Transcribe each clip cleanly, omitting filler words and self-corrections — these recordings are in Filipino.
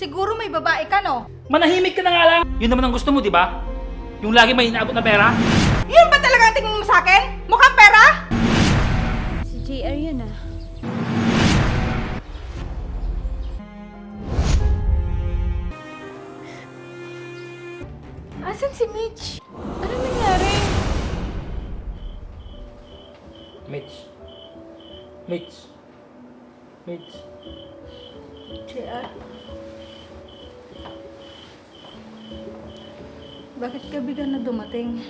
Siguro may babae ka, no? Manahimik ka na nga lang. Yun naman ang gusto mo, di ba? Yung lagi may inaabot na pera. Yun ba talaga ang tingin mo sa akin? Mukhang pera? Si JR yan ah. Asan si Mitch? Ano nangyari? Mitch. Mitch. Mitch. JR? Bakit ka bigla na dumating?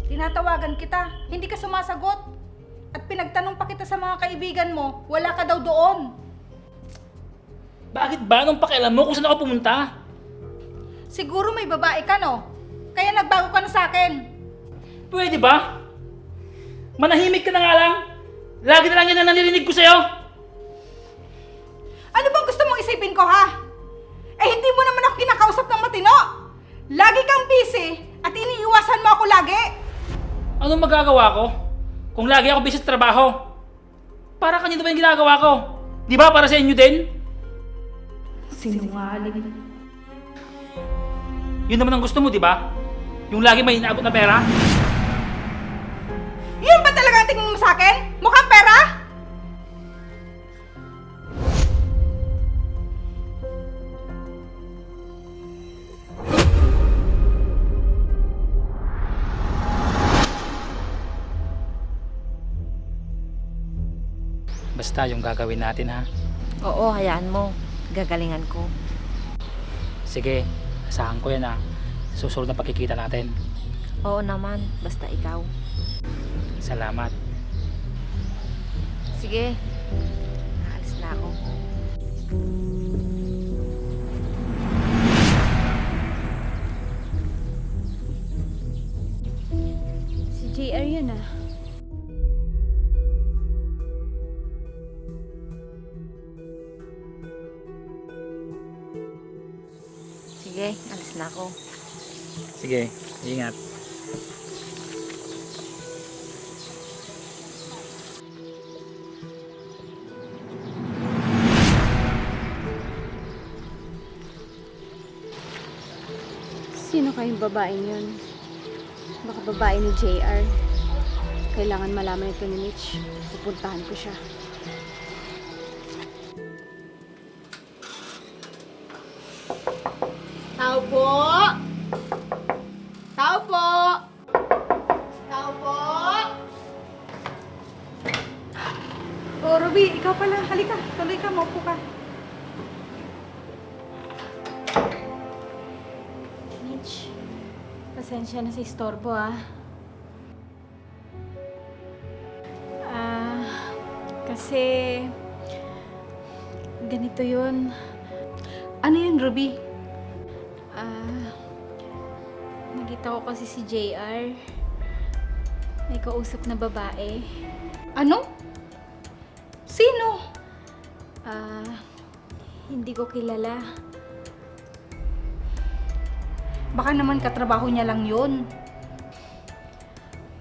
Tinatawagan kita, hindi ka sumasagot. At pinagtanong pa kita sa mga kaibigan mo, wala ka daw doon. Bakit ba? Anong pakialam mo kung saan ako pumunta? Siguro may babae ka, no? Kaya nagbago ka na sa akin. Pwede ba? Manahimik ka na nga lang. Lagi na lang yan ang narinig ko sa'yo. Ano bang gusto mong isipin ko, ha? Eh, hindi mo naman ako kinakausap ng matino. Lagi kang busy at iniiwasan mo ako lagi. Anong magagawa ko? Kung lagi ako busy sa trabaho. Para kanino ba yung ginagawa ko? Di ba para sa inyo din? Sinungaling. Yun naman ang gusto mo, di ba? Yung lagi may inaabot na pera. Yun ba talaga ang tingin mo sa akin? Mukhang pera? Basta yung gagawin natin, ha? Oo, hayaan mo. Gagalingan ko. Sige, asahan ko yan, ha? Susunod na pagkikita natin. Oo naman, basta ikaw. Salamat. Sige, aalis na ako. Si JR yan ah. Sige, alis na ako. Sige, ingat. Sino kayong babaeng yun? Baka babae ni JR. Kailangan malaman ito ni Mitch. Pupuntahan ko siya. Tao po! Tao po! Tao po! Oh, Ruby, ikaw pala. Halika, tuloy ka, maupo ka. Mitch, pasensya na sa istorbo ah. Kasi ganito yun. Ano yun, Ruby? Nakita ko kasi si JR. May kausap na babae. Ano? Sino? Hindi ko kilala. Baka naman katrabaho niya lang yun.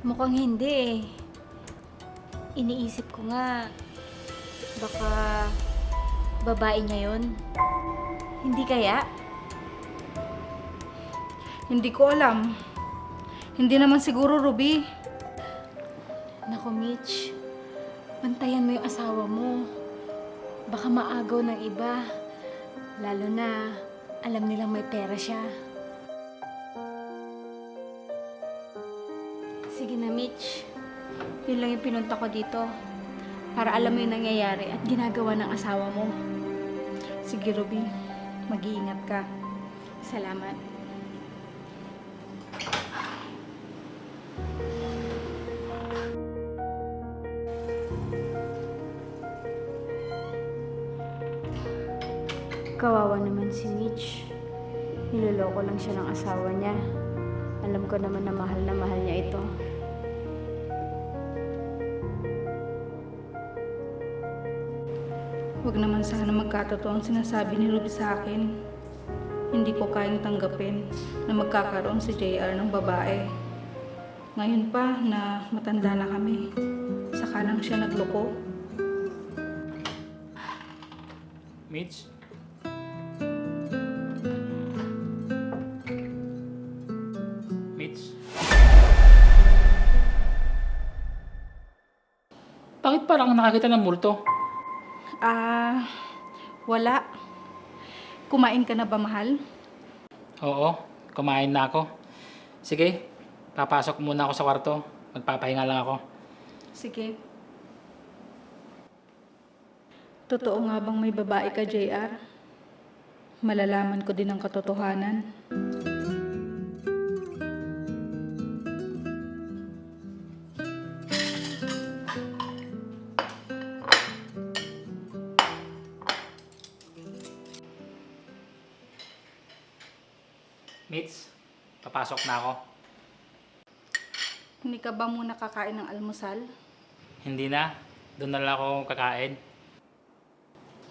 Mukhang hindi eh. Iniisip ko nga, baka babae niya yun. Hindi kaya? Hindi ko alam. Hindi naman siguro, Ruby. Naku, Mitch. Bantayan mo yung asawa mo. Baka maagaw ng iba. Lalo na, alam nilang may pera siya. Sige na, Mitch. Yun lang yung pinunta ko dito. Para alam mo yung nangyayari at ginagawa ng asawa mo. Sige, Ruby. Mag-iingat ka. Salamat. Kawawa naman si Mitch. Niloloko lang siya ng asawa niya. Alam ko naman na mahal niya ito. Huwag naman sana magkatotoo ang sinasabi ni Ruby sa akin. Hindi ko kayang tanggapin na magkakaroon si JR ng babae. Ngayon pa na matanda na kami, saka lang siya nagloko. Mitch? Mitch? Bakit parang nakakita ng multo? Wala. Kumain ka na ba, mahal? Oo, kumain na ako. Sige, papasok muna ako sa kwarto. Magpapahinga lang ako. Sige. Totoo nga bang may babae ka, JR? Malalaman ko din ang katotohanan. Mitch, papasok na ako. Hindi ka ba muna kakain ng almusal? Hindi na. Doon na lang ako kakain.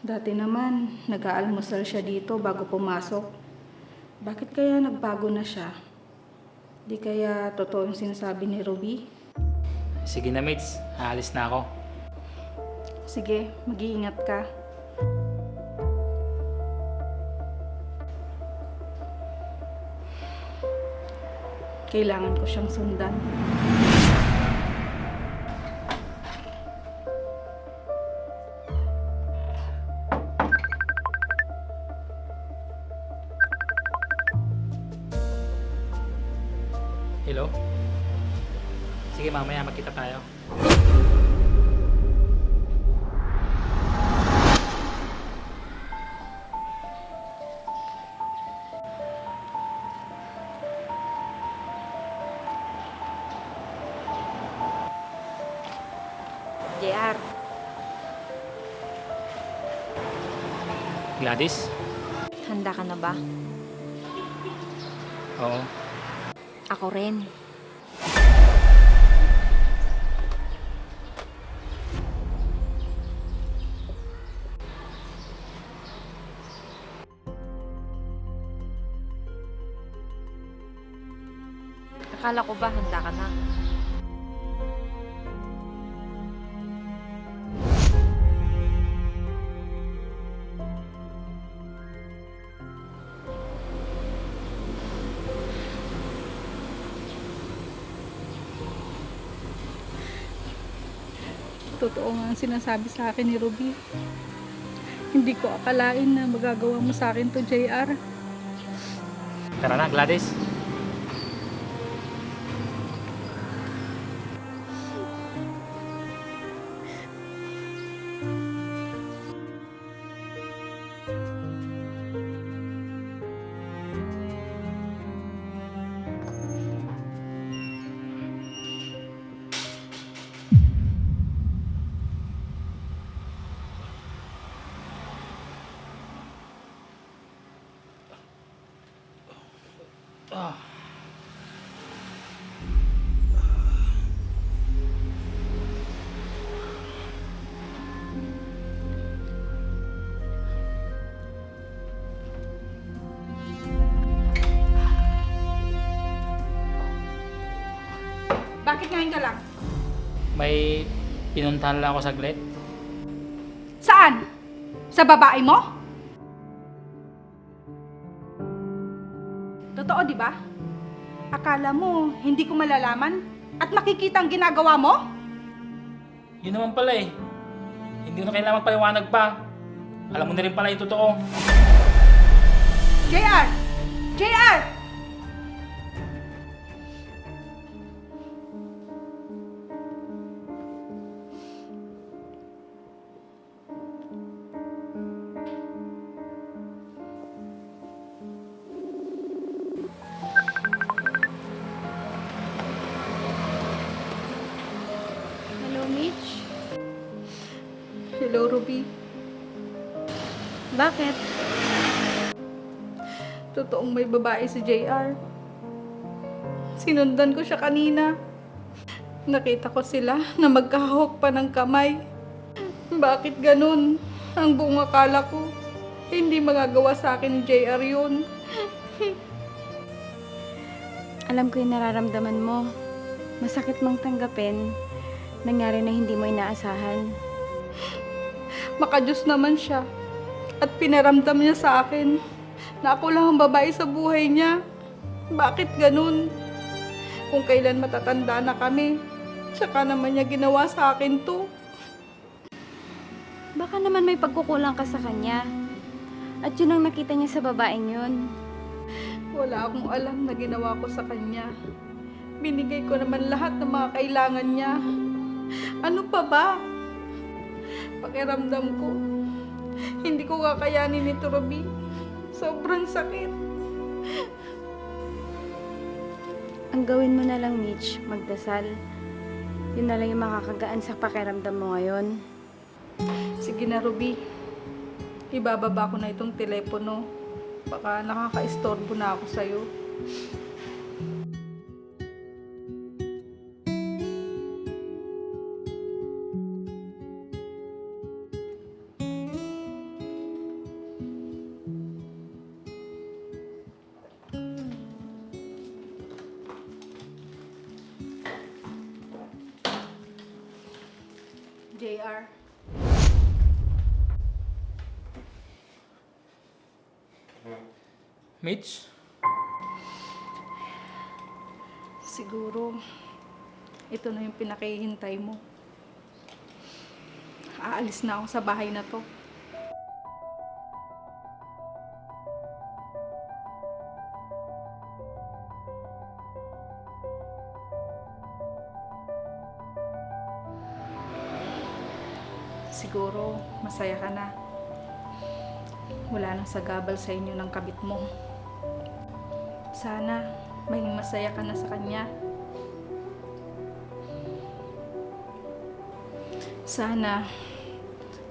Dati naman, nag-aalmusal siya dito bago pumasok. Bakit kaya nagbago na siya? Di kaya totoo yung sinasabi ni Ruby? Sige na, Mitch. Aalis na ako. Sige, mag-iingat ka. Kailangan ko siyang sundan. Hello? Sige, mamaya magkita tayo. JR, Gladys? handa ka na ba? Oo. Ako rin. Akala ko ba handa ka na? Totoo nga ang sinasabi sa akin ni Ruby. Hindi ko akalain na magagawa mo sa akin to, JR. Tara na, Gladys. Bakit ngayon ka lang? May pinuntahan lang ako saglit. Saan? Sa babae mo? Totoo, di ba? Akala mo, hindi ko malalaman at makikita ang ginagawa mo? Yun naman pala eh. Hindi ko na kailangan magpaliwanag pa. Alam mo na rin pala yung totoo. JR! JR! Hello, Mitch. Hello, Ruby. Bakit? Totoong may babae si JR. Sinundan ko siya kanina. Nakita ko sila na magkahawak pa ng kamay. Bakit ganun? Ang buong akala ko, hindi magagawa sa akin ni JR yun. Alam ko yung nararamdaman mo. Masakit mang tanggapin, nangyari na hindi mo inaasahan. Makadiyos naman siya. At pinaramdam niya sa akin na ako lang ang babae sa buhay niya. Bakit ganun? Kung kailan matatanda na kami, tsaka naman niya ginawa sa akin to. Baka naman may pagkukulang ka sa kanya. At yun ang nakita niya sa babaeng yun. Wala akong alam na ginawa ko sa kanya. Binigay ko naman lahat ng mga kailangan niya. Ano pa ba? Pakiramdam ko, hindi ko kakayanin ito, Ruby. Sobrang sakit. Ang gawin mo na lang, Mitch, magdasal. Yun na lang yung makakagaan sa pakiramdam mo ngayon. Sige na, Ruby. Ibababa ko na itong telepono. Baka nakaka-istorbo na ako sa'yo. JR. Mitch? Siguro, ito na yung pinakihintay mo. Aalis na ako sa bahay na to. Siguro, masaya ka na. Wala nang sagabal sa inyo ng kabit mo. Sana, maging masaya ka na sa kanya. Sana,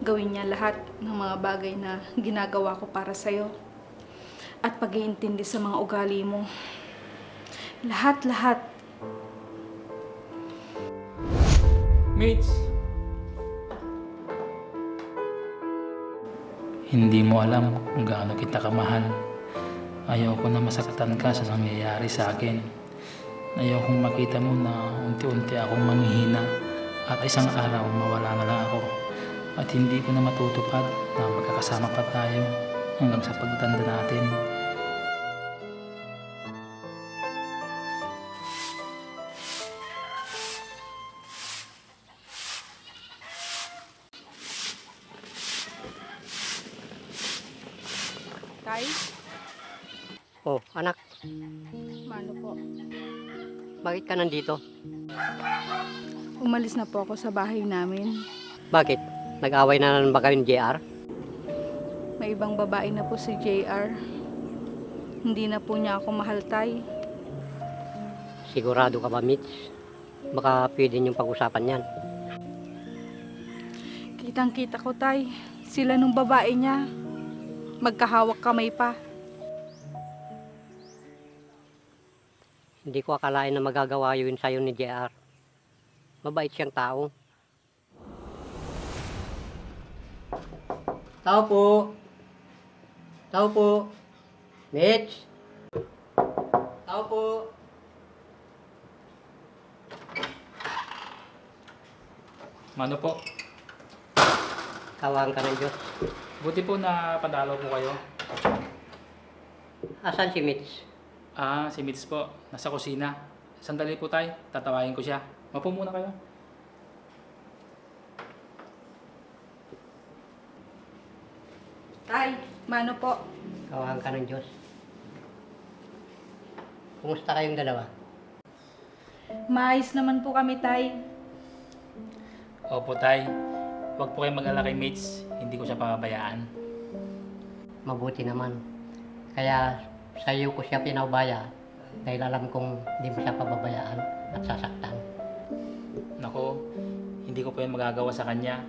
gawin niya lahat ng mga bagay na ginagawa ko para sa'yo. At pag-iintindi sa mga ugali mo. Lahat-lahat. Mitch? Hindi mo alam kung gaano kita kamahal. Ayaw ko na masaktan ka sa nangyayari sa akin. Ayaw kong makita mo na unti-unti akong manghihina at isang araw mawala na lang ako. At hindi ko na matutupad na magkakasama pa tayo hanggang sa pagtanda natin. Tay, Oh, anak, mano po? bakit ka nandito? Umalis na po ako sa bahay namin. Bakit? Nag-away na naman ba kayo ni JR? May ibang babae na po si JR. Hindi na po niya ako mahal, Tay. Sigurado ka ba, Mitch? Baka pwede niyong pag-usapan yan. Kitang-kita ko, Tay. Sila nung babae niya. Magkahawak kamay pa. Hindi ko akalain na magagawa yun sa'yo ni JR. Mabait siyang tao. Tao po! Tao po! Mitch! Tao po! Mano po? Tawag ka ng Diyos. Buti po na padalaw po kayo. Asan si Mitch? Si Mitch po. Nasa kusina. Sandali po tayo. Tatawain ko siya. Mapo muna kayo. Tay, mano po? Tawag ka ng Diyos. Kumusta kayong dalawa? Maayos naman po kami, Tay. Opo, tay. Huwag po kayong mag-alala kay Mitch. Hindi ko siya pababayaan. Mabuti naman. Kaya sa iyo ko siya pinaubaya dahil alam kong hindi mo siya pababayaan at sasaktan. Nako, hindi ko po yan magagawa sa kanya.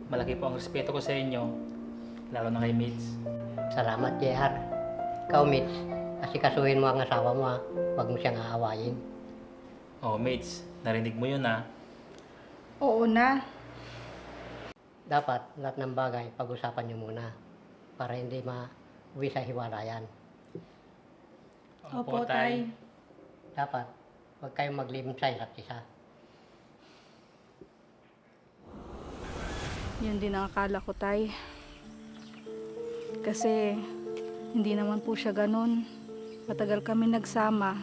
Malaki po ang respeto ko sa inyo. Lalo na kay Mitch. Salamat, JR. Ikaw, Mitch, asikasuhin mo ang asawa mo ha. Huwag mo siyang aawayin. Oh, Mitch. Narinig mo yun ha. Oo na. Dapat lahat ng bagay pag-usapan niyo muna para hindi ma-uwi sa hiwalayan. Opo, Tay. Dapat Huwag kayong maglimim sa isa't isa. Yun din ang akala ko, Tay. Kasi hindi naman po siya ganun. Matagal kami nagsama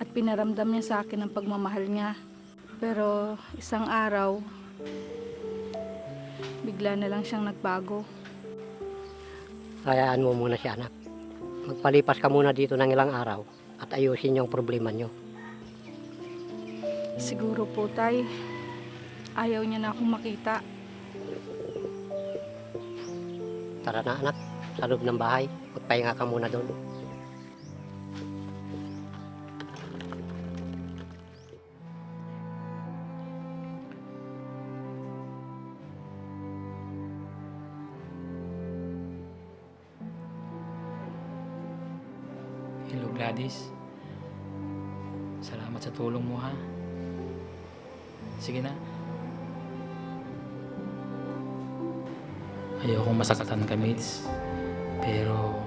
at pinaramdam niya sa akin ang pagmamahal niya. Pero isang araw, bigla na lang siyang nagbago. Hayaan mo muna si anak. Magpalipas ka muna dito ng ilang araw at ayusin yung problema nyo. Siguro po, Tay, ayaw niya na akong makita. Tara na anak, sa loob ng bahay. Magpahinga ka muna doon. Hello Gladys. Salamat sa tulong mo ha. Sige na. Ayokong masaktan ka, Mitch. Pero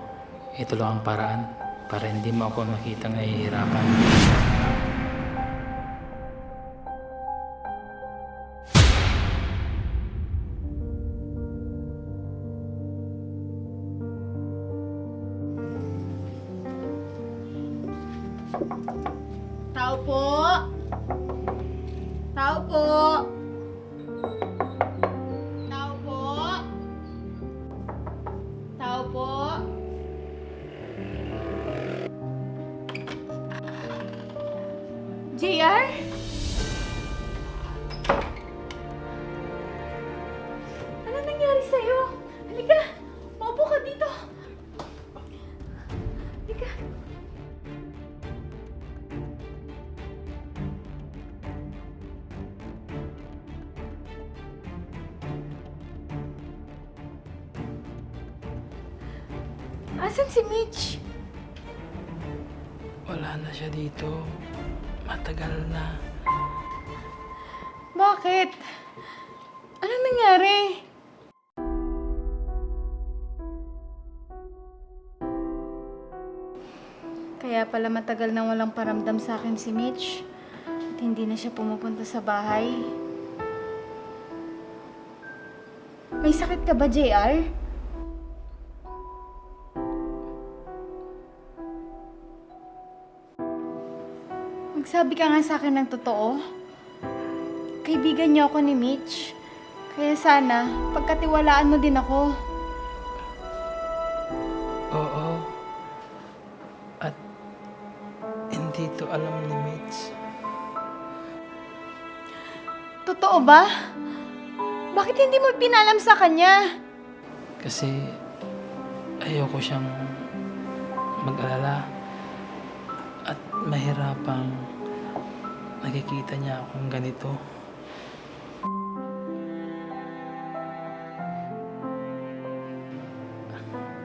ito lang ang paraan para hindi mo ako makitang nahihirapan. Tao po! Tao po! Tao po! Tao po! JR? Ano nangyari sa'yo? Halika! Maupo ka dito! Halika! Asan si Mitch? Wala na siya dito. Matagal na. Bakit? Ano nangyari? Kaya pala matagal nang walang paramdam sa akin si Mitch. At hindi na siya pumupunta sa bahay. May sakit ka ba, JR? Magsabi ka nga sa akin ng totoo. Kaibigan niyo ako ni Mitch. Kaya sana, pagkatiwalaan mo din ako. Oo. At hindi to alam ni Mitch. Totoo ba? Bakit hindi mo pinalam sa kanya? Kasi ayoko siyang mag-alala at mahirapang nakikita niya akong ganito.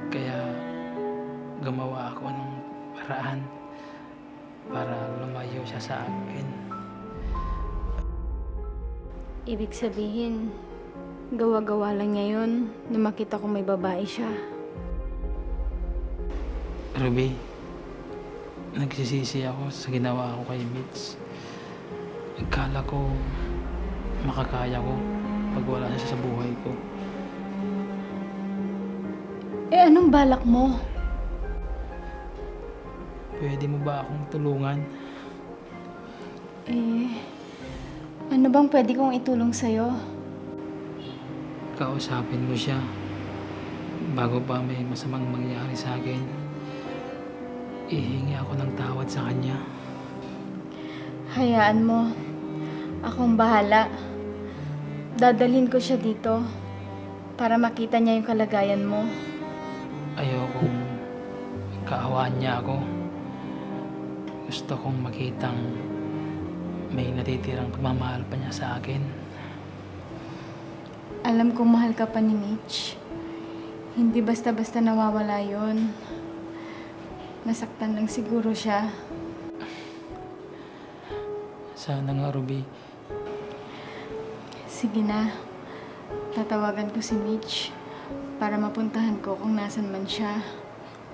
Kaya gumawa ako ng paraan para lumayo siya sa akin. Ibig sabihin, gawa-gawa lang niya yun na makita ko may babae siya. Ruby, nagsisisi ako sa ginawa ko kay Mitch. Akala ko makakaya ko pag wala siya sa buhay ko. Eh, anong balak mo? Pwede mo ba akong tulungan? Eh, ano bang pwede kong itulong sa'yo? Kausapin mo siya bago pa may masamang mangyari sa akin. Ihingi ako ng tawad sa kanya. Hayaan mo. Akong bahala. Dadalhin ko siya dito para makita niya yung kalagayan mo. Ayokong kaawaan niya ako. Gusto kong makitang may natitirang pagmamahal pa niya sa akin. Alam kong mahal ka pa ni Mitch. Hindi basta-basta nawawala yon. Nasaktan lang siguro siya. Sana nga, Ruby. Sige na. Tatawagan ko si Mitch para mapuntahan ko kung nasan man siya.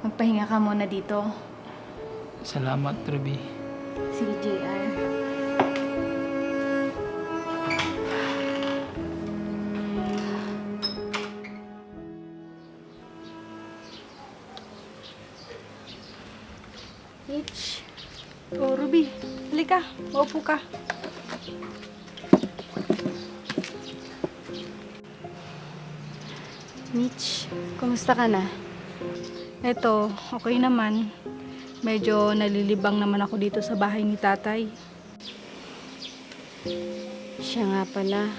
Magpahinga ka muna dito. Salamat, Ruby. Sige. Sige, JR. Mitch, Oh, Ruby, halika. Maupo ka. Mitch, kumusta ka na? Eto, okay naman. Medyo nalilibang naman ako dito sa bahay ni tatay. Siya nga pala.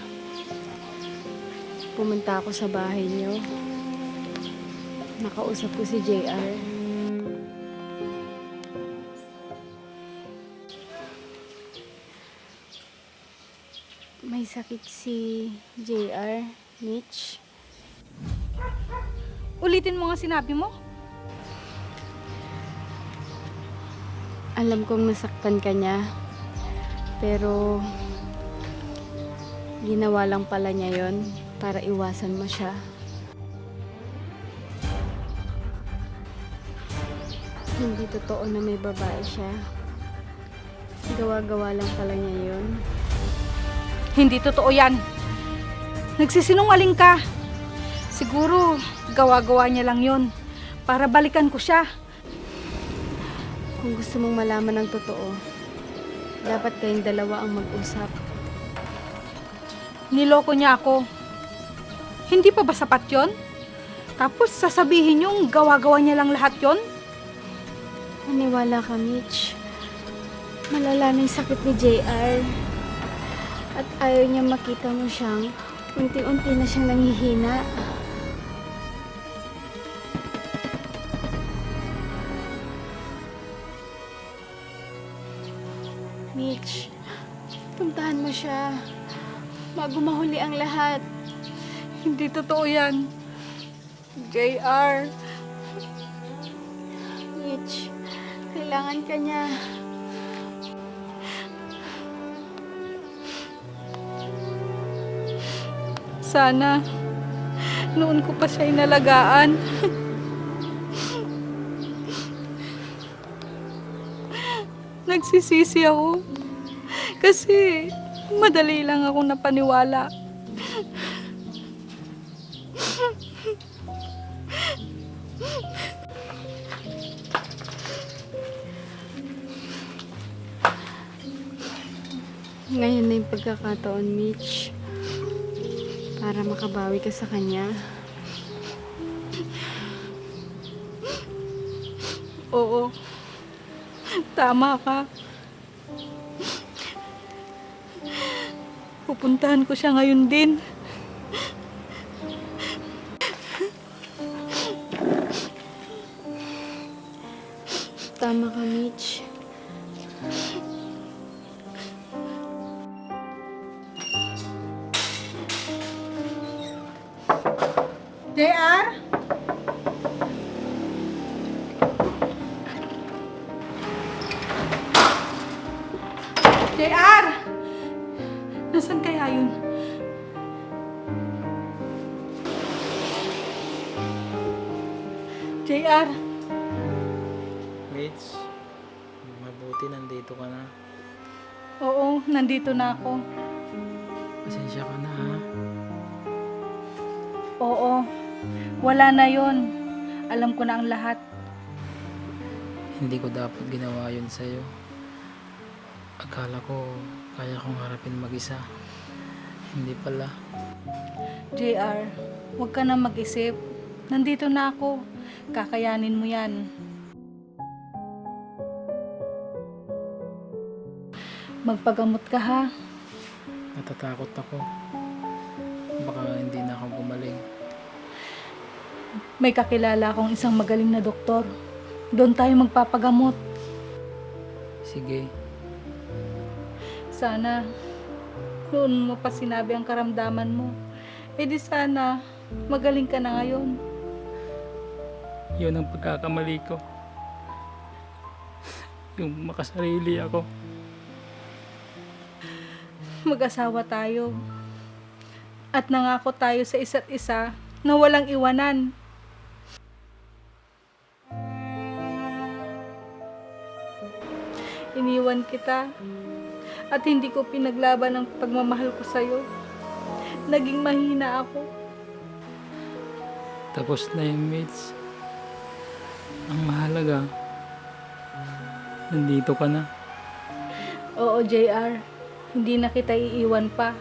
Pumunta ako sa bahay niyo. Nakausap ko si JR. May sakit si JR, Mitch. Ulitin mo nga sinabi mo. Alam kong nasaktan ka niya, pero ginawa lang pala niya yon para iwasan mo siya. Hindi totoo na may babae siya. Gawa-gawa lang pala niya yon. Hindi totoo yan. Nagsisinungaling ka. Siguro, gawa-gawa niya lang yon para balikan ko siya. Kung gusto mong malaman ng totoo, dapat kayong dalawa ang mag-usap. Niloko niya ako. Hindi pa ba sapat yon? Tapos sasabihin yung gawa-gawa niya lang lahat yon? Maniwala ka, Mitch. Malala na yung sakit ni JR. At ayaw niya makita mo siyang unti-unti na siyang nanghihina. Mitch, puntahan mo siya bago mahuli ang lahat. Hindi totoo yan. JR. Mitch, kailangan ka niya. Sana, noon ko pa siya inalagaan. Nagsisisi ako. Kasi, madali lang ako napaniwala. Ngayon na yung pagkakataon, Mitch. Para makabawi ka sa kanya. Oo. Tama ka. Pupuntahan ko siya ngayon din. Tama ka, Mitch. JR? JR! Nasaan kaya yun? JR? Mitch, mabuti nandito ka na. Oo, nandito na ako. Pasensya ka na ha. Oo, wala na yon. Alam ko na ang lahat. Hindi ko dapat ginawa yun sa'yo. Akala ko kaya kong harapin mag-isa. Hindi pala. JR, huwag ka na mag-isip. Nandito na ako. Kakayanin mo yan. Magpagamot ka ha. Natatakot ako. Baka hindi na ako gumaling. May kakilala akong isang magaling na doktor. Doon tayo magpapagamot. Sige, Sana, noon mo pa sinabi ang karamdaman mo. Eh di sana, magaling ka na ngayon. yun ang pagkakamali ko. Yung makasarili ako. Mag-asawa tayo. At nangako tayo sa isa't isa na walang iwanan. Iniwan kita at hindi ko pinaglaban ang pagmamahal ko sa'yo. Naging mahina ako. Tapos na yung Mitch. Ang mahalaga, nandito ka na. Oo, JR. Hindi na kita iiwan pa.